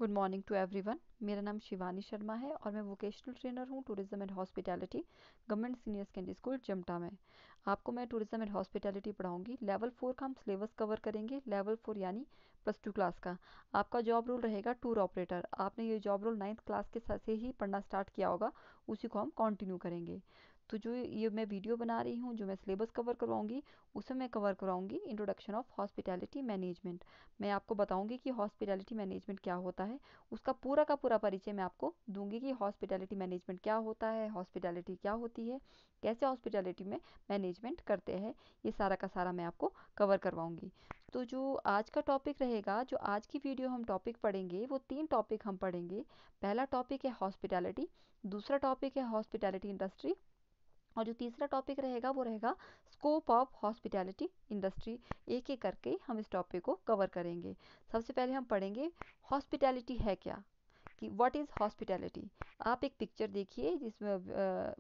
Good morning to everyone. मेरा नाम शिवानी शर्मा है और मैं वोकेशनल ट्रेनर हूँ tourism and hospitality government senior secondary school Jamta में। आपको मैं टूरिज्म एंड हॉस्पिटैलिटी पढ़ाऊंगी। लेवल 4 का हम सिलेबस कवर करेंगे। लेवल 4 यानी +2 क्लास का। आपका जॉब रोल रहेगा टूर ऑपरेटर। आपने ये जॉब रोल 9th क्लास के से ही पढ़ना स्टार्ट किया होगा, उसी को हम कंटिन्यू करेंगे। तो जो ये मैं वीडियो बना रही हूँ, जो मैं सिलेबस कवर करवाऊंगी, उसमें मैं कवर करवाऊंगी इंट्रोडक्शन ऑफ हॉस्पिटैलिटी मैनेजमेंट। मैं आपको बताऊंगी कि हॉस्पिटैलिटी मैनेजमेंट क्या होता है। उसका पूरा का पूरा परिचय मैं आपको दूंगी कि हॉस्पिटैलिटी मैनेजमेंट क्या होता है, हॉस्पिटैलिटी क्या होती है, कैसे हॉस्पिटैलिटी में मैनेजमेंट करते हैं। ये सारा का सारा मैं आपको कवर करवाऊंगी। तो जो आज का टॉपिक रहेगा, जो आज की वीडियो हम टॉपिक पढ़ेंगे, वो 3 टॉपिक हम पढ़ेंगे। पहला टॉपिक है हॉस्पिटैलिटी, दूसरा टॉपिक है हॉस्पिटैलिटी इंडस्ट्री, और जो तीसरा टॉपिक रहेगा वो रहेगा स्कोप ऑफ हॉस्पिटैलिटी इंडस्ट्री। एक एक करके हम इस टॉपिक को कवर करेंगे। सबसे पहले हम पढ़ेंगे हॉस्पिटैलिटी है क्या, कि व्हाट इज़ हॉस्पिटैलिटी। आप एक पिक्चर देखिए, जिसमें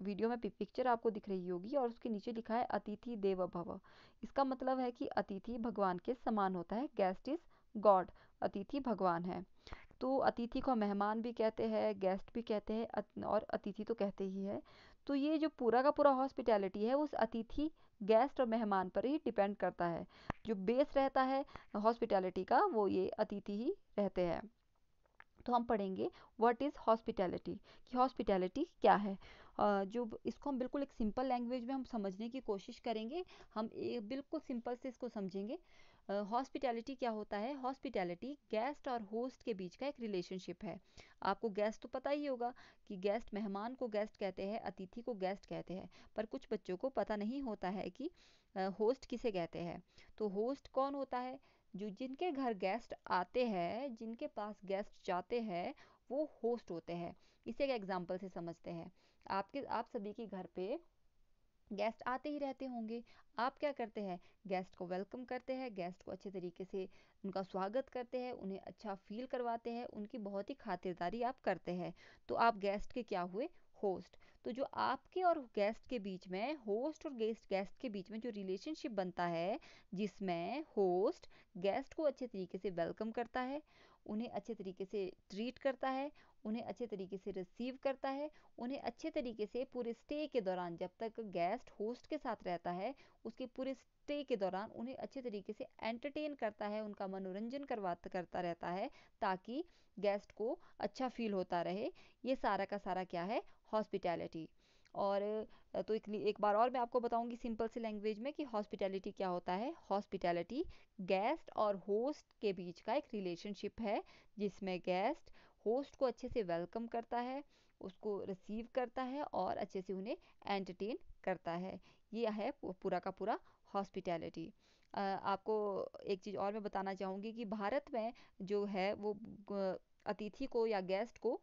वीडियो में पिक्चर आपको दिख रही होगी और उसके नीचे लिखा है अतिथि देवो भव। इसका मतलब है कि अतिथि भगवान के समान होता है। Guest is God. अतिथि भगवान है। तो अतिथि को मेहमान भी कहते हैं, गेस्ट भी कहते हैं, और अतिथि तो कहते ही है। तो ये जो पूरा का पूरा हॉस्पिटैलिटी है, उस अतिथि, गेस्ट और मेहमान पर ही डिपेंड करता है। जो बेस रहता है हॉस्पिटैलिटी का, वो ये अतिथि ही रहते हैं। तो हम पढ़ेंगे व्हाट इज़ हॉस्पिटैलिटी, कि हॉस्पिटैलिटी क्या है। जो इसको हम बिल्कुल एक सिंपल लैंग्वेज में हम समझने की कोशिश करेंगे। हम बिल्कुल सिंपल से इसको समझेंगे। हॉस्पिटैलिटी क्या होता है। हॉस्पिटैलिटी गेस्ट और होस्ट के बीच का एक रिलेशनशिप है। आपको गेस्ट तो पता ही होगा कि गेस्ट, मेहमान को गेस्ट कहते हैं, अतिथि को गेस्ट कहते हैं। पर कुछ बच्चों को पता नहीं होता है कि होस्ट किसे कहते हैं। तो होस्ट कौन होता है। जो जिनके घर गेस्ट आते हैं, जिनके पास गेस्ट जाते हैं, वो होस्ट होते हैं। इसे एक एग्जांपल से समझते हैं। आप सभी के घर पे गेस्ट आते ही रहते होंगे। आप क्या करते हैं, गेस्ट को वेलकम करते हैं, गेस्ट को अच्छे तरीके से उनका स्वागत करते हैं, उन्हें अच्छा फील करवाते हैं, उनकी बहुत ही खातिरदारी आप करते हैं। तो आप गेस्ट के क्या हुए, होस्ट। तो जो आपके और गेस्ट के बीच में, होस्ट और गेस्ट गेस्ट के बीच में जो रिलेशनशिप बनता है, जिसमें होस्ट गेस्ट को अच्छे तरीके से वेलकम करता है, उन्हें अच्छे तरीके से ट्रीट करता है, उन्हें अच्छे तरीके से रिसीव करता है, उन्हें अच्छे तरीके से पूरे स्टे के दौरान, जब तक गेस्ट होस्ट के साथ रहता है, उसके पूरे स्टे के दौरान उन्हें अच्छे तरीके से एंटरटेन करता है, उनका मनोरंजन करता रहता है, ताकि गेस्ट को अच्छा फील होता रहे। ये सारा का सारा क्या है, हॉस्पिटैलिटी। और तो एक बार और मैं आपको बताऊंगी सिंपल सी लैंग्वेज में कि हॉस्पिटैलिटी क्या होता है। हॉस्पिटैलिटी गेस्ट और होस्ट के बीच का एक रिलेशनशिप है, जिसमें गेस्ट होस्ट को अच्छे से वेलकम करता है, उसको रिसीव करता है और अच्छे से उन्हें एंटरटेन करता है। ये है पूरा का पूरा हॉस्पिटैलिटी। आपको एक चीज़ और मैं बताना चाहूँगी कि भारत में जो है वो अतिथि को या गेस्ट को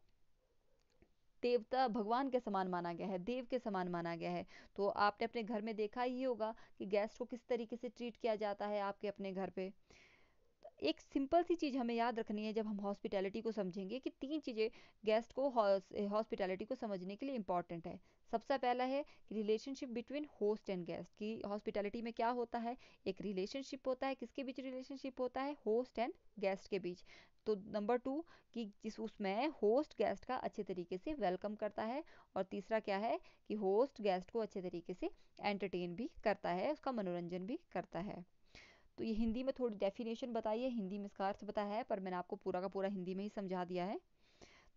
देवता, भगवान के समान माना गया है, देव के समान माना गया है। तो आपने अपने घर में देखा ही होगा कि गेस्ट को किस तरीके से ट्रीट किया जाता है आपके अपने घर पे। एक सिंपल सी चीज़ हमें याद रखनी है जब हम हॉस्पिटैलिटी को समझेंगे, कि 3 चीज़ें गेस्ट को हॉस्पिटैलिटी को समझने के लिए इंपॉर्टेंट है। सबसे पहला है relationship between host and guest, की हॉस्पिटैलिटी में क्या होता है, एक रिलेशनशिप होता है। किसके बीच रिलेशनशिप होता है, होस्ट एंड गेस्ट के बीच। तो नंबर 2, कि जिस उसमें होस्ट गेस्ट का अच्छे तरीके से वेलकम करता है। और तीसरा क्या है, कि होस्ट गेस्ट को अच्छे तरीके से एंटरटेन भी करता है, उसका मनोरंजन भी करता है। तो ये हिंदी में थोड़ी डेफिनेशन बताई है, हिंदी में इसका अर्थ बताया है, पर मैंने आपको पूरा का पूरा हिंदी में ही समझा दिया है।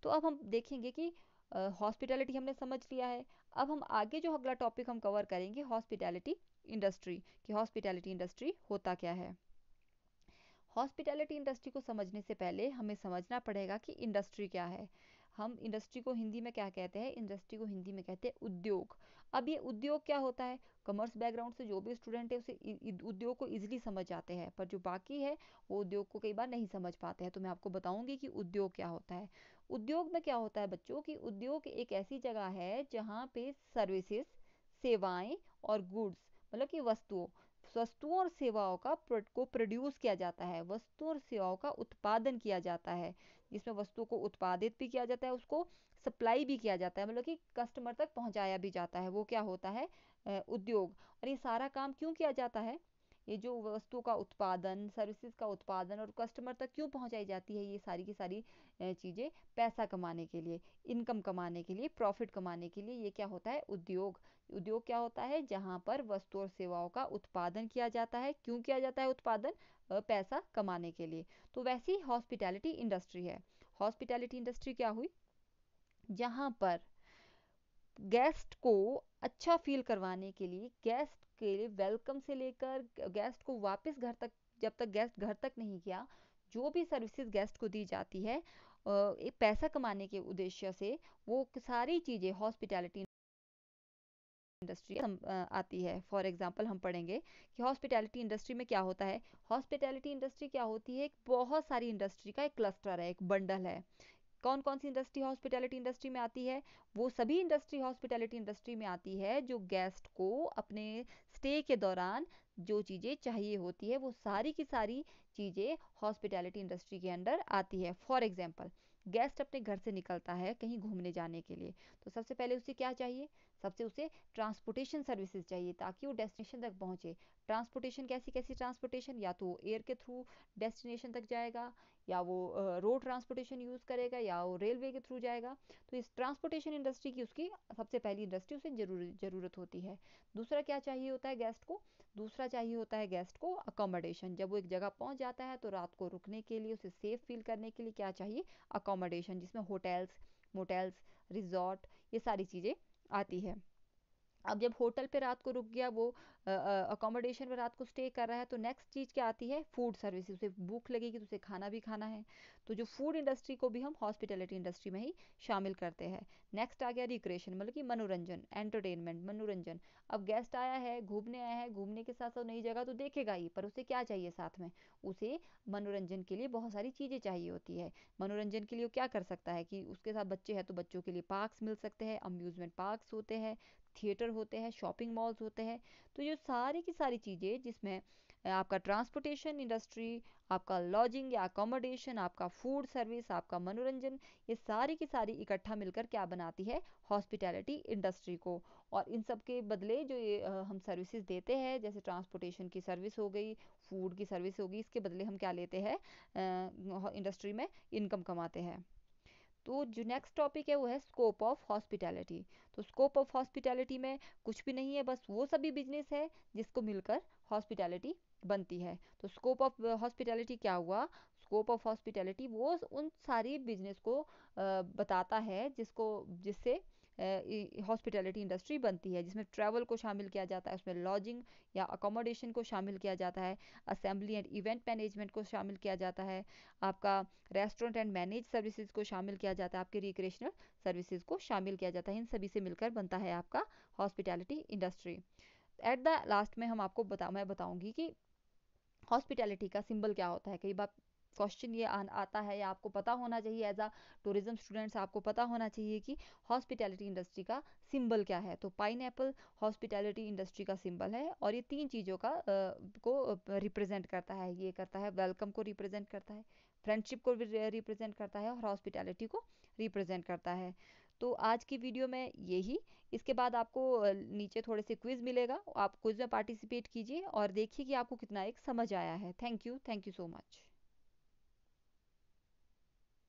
तो अब हम देखेंगे कि हॉस्पिटैलिटी हमने समझ लिया है। अब हम आगे जो अगला टॉपिक हम कवर करेंगे, हॉस्पिटैलिटी इंडस्ट्री, कि हॉस्पिटैलिटी इंडस्ट्री होता क्या है। हॉस्पिटैलिटी इंडस्ट्री को समझने से पहले हमें समझना पड़ेगा कि इंडस्ट्री क्या है। हम इंडस्ट्री को हिंदी में क्या कहते हैं, इंडस्ट्री को हिंदी में कहते हैं उद्योग। अब ये उद्योग क्या होता है, कॉमर्स बैकग्राउंड से जो भी स्टूडेंट है उसे उद्योग को इजीली समझ जाते हैं, पर जो बाकी है वो उद्योग को कई बार नहीं समझ पाते हैं। तो मैं आपको बताऊंगी कि उद्योग क्या होता है। उद्योग में क्या होता है बच्चों, कि उद्योग एक ऐसी जगह है जहाँ पे सर्विसेज, सेवाएं और गुड्स, मतलब कि वस्तुओं और सेवाओं को प्रोड्यूस किया जाता है, वस्तुओं और सेवाओं का उत्पादन किया जाता है। जिसमें वस्तु को उत्पादित भी किया जाता है, उसको सप्लाई भी किया जाता है, मतलब कि कस्टमर तक पहुंचाया भी जाता है। वो क्या होता है, उद्योग। और ये सारा काम क्यों किया जाता है, ये जो वस्तुओं का उत्पादन, सर्विसेज का उत्पादन और कस्टमर तक क्यों पहुंचाई जाती है, ये सारी की सारी चीज़ें पैसा कमाने के लिए, इनकम कमाने के लिए, प्रॉफिट कमाने के लिए। ये क्या होता है? उद्योग। उद्योग क्या होता है? जहाँ पर वस्तु और सेवाओं का उत्पादन किया जाता है। क्यों किया जाता है उत्पादन? पैसा कमाने के लिए। तो वैसी हॉस्पिटैलिटी इंडस्ट्री है। हॉस्पिटैलिटी इंडस्ट्री क्या हुई? जहाँ पर गेस्ट को अच्छा फील करवाने के लिए, गेस्ट के लिए वेलकम से लेकर गेस्ट को वापस घर तक, जब तक गेस्ट घर तक नहीं गया, जो भी सर्विसेज गेस्ट को दी जाती है एक पैसा कमाने के उद्देश्य से, वो सारी चीज़ें हॉस्पिटैलिटी इंडस्ट्री आती है। फॉर एग्जांपल हम पढ़ेंगे कि हॉस्पिटैलिटी इंडस्ट्री में क्या होता है। हॉस्पिटैलिटी इंडस्ट्री क्या होती है? एक बहुत सारी इंडस्ट्री का एक क्लस्टर है, एक बंडल है। कौन कौन सी इंडस्ट्री हॉस्पिटैलिटी इंडस्ट्री में आती है? वो सभी इंडस्ट्री हॉस्पिटैलिटी इंडस्ट्री में आती है जो गेस्ट को अपने स्टे के दौरान जो चीज़ें चाहिए होती है, वो सारी की सारी चीज़ें हॉस्पिटैलिटी इंडस्ट्री के अंडर आती है। फॉर एग्जांपल, गेस्ट अपने घर से निकलता है कहीं घूमने जाने के लिए, तो सबसे पहले उसे क्या चाहिए? सबसे उसे ट्रांसपोर्टेशन सर्विसेज चाहिए ताकि वो डेस्टिनेशन तक पहुंचे। ट्रांसपोर्टेशन कैसी कैसी ट्रांसपोर्टेशन? या तो एयर के थ्रू डेस्टिनेशन तक जाएगा, या वो रोड ट्रांसपोर्टेशन यूज़ करेगा, या वो रेलवे के थ्रू जाएगा। तो इस ट्रांसपोर्टेशन इंडस्ट्री की उसकी सबसे पहली इंडस्ट्री उसे ज़रूरत होती है। दूसरा क्या चाहिए होता है गेस्ट को? दूसरा चाहिए होता है गेस्ट को अकोमोडेशन। जब वो एक जगह पहुंच जाता है तो रात को रुकने के लिए, उसे सेफ फील करने के लिए क्या चाहिए? अकोमोडेशन, जिसमें होटल्स, मोटेल्स, रिजॉर्ट, ये सारी चीज़ें आती है। अब जब होटल पे रात को रुक गया, वो अकोमोडेशन में रात को स्टे कर रहा है, तो नेक्स्ट चीज़ क्या आती है? Food service. उसे भूख लगेगी तो उसे खाना भी खाना है, तो जो फूड इंडस्ट्री को भी हम हॉस्पिटैलिटी इंडस्ट्री में ही शामिल करते हैं। नेक्स्ट आ गया रिक्रिएशन, मतलब कि मनोरंजन, एंटरटेनमेंट, मनोरंजन। अब गेस्ट आया है, घूमने आया है, घूमने के साथ साथ नई जगह तो देखेगा ही, पर उसे क्या चाहिए साथ में? उसे मनोरंजन के लिए बहुत सारी चीज़ें चाहिए होती है। मनोरंजन के लिए वो क्या कर सकता है कि उसके साथ बच्चे हैं तो बच्चों के लिए पार्क्स मिल सकते हैं, अम्यूज़मेंट पार्क्स होते हैं, थिएटर होते हैं, शॉपिंग मॉल्स होते हैं। तो ये सारी की सारी चीज़ें जिसमें आपका ट्रांसपोर्टेशन इंडस्ट्री, आपका लॉजिंग या अकोमोडेशन, आपका फूड सर्विस, आपका मनोरंजन, ये सारी की सारी इकट्ठा मिलकर क्या बनाती है? हॉस्पिटैलिटी इंडस्ट्री को। और इन सब के बदले जो ये हम सर्विसेज देते हैं, जैसे ट्रांसपोर्टेशन की सर्विस हो गई, फूड की सर्विस होगी, इसके बदले हम क्या लेते हैं? इंडस्ट्री में इनकम कमाते हैं। तो जो नेक्स्ट टॉपिक है वो है स्कोप ऑफ हॉस्पिटैलिटी। तो स्कोप ऑफ हॉस्पिटैलिटी में कुछ भी नहीं है, बस वो सभी बिजनेस है जिसको मिलकर हॉस्पिटैलिटी बनती है। तो स्कोप ऑफ हॉस्पिटैलिटी क्या हुआ? स्कोप ऑफ हॉस्पिटैलिटी वो उन सारी बिजनेस को बताता है जिससे हॉस्पिटैलिटी इंडस्ट्री बनती है, जिसमें ट्रैवल को शामिल किया जाता है, उसमें लॉजिंग या अकोमोडेशन को शामिल किया जाता है, असेंबली एंड इवेंट मैनेजमेंट को शामिल किया जाता है, आपका रेस्टोरेंट एंड मैनेज सर्विसेज को शामिल किया जाता है, आपके रिक्रिएशनल सर्विसेज को शामिल किया जाता है। इन सभी से मिलकर बनता है आपका hospitality industry. At the last में हम आपको मैं बताऊंगी कि हॉस्पिटैलिटी का सिंबल क्या होता है। कई बार क्वेश्चन ये आता है, या आपको पता होना चाहिए एज अ टूरिज्म स्टूडेंट्स, आपको पता होना चाहिए कि हॉस्पिटैलिटी इंडस्ट्री का सिंबल क्या है। तो पाइनएप्पल हॉस्पिटैलिटी इंडस्ट्री का सिंबल है, और ये तीन चीज़ों को रिप्रेजेंट करता है। ये करता है वेलकम को रिप्रेजेंट करता है, फ्रेंडशिप को रिप्रेजेंट करता है, और हॉस्पिटैलिटी को रिप्रेजेंट करता है। तो आज की वीडियो में यही। इसके बाद आपको नीचे थोड़े से क्विज मिलेगा, आप क्विज में पार्टिसिपेट कीजिए और देखिए कि आपको कितना एक समझ आया है। Thank you so much.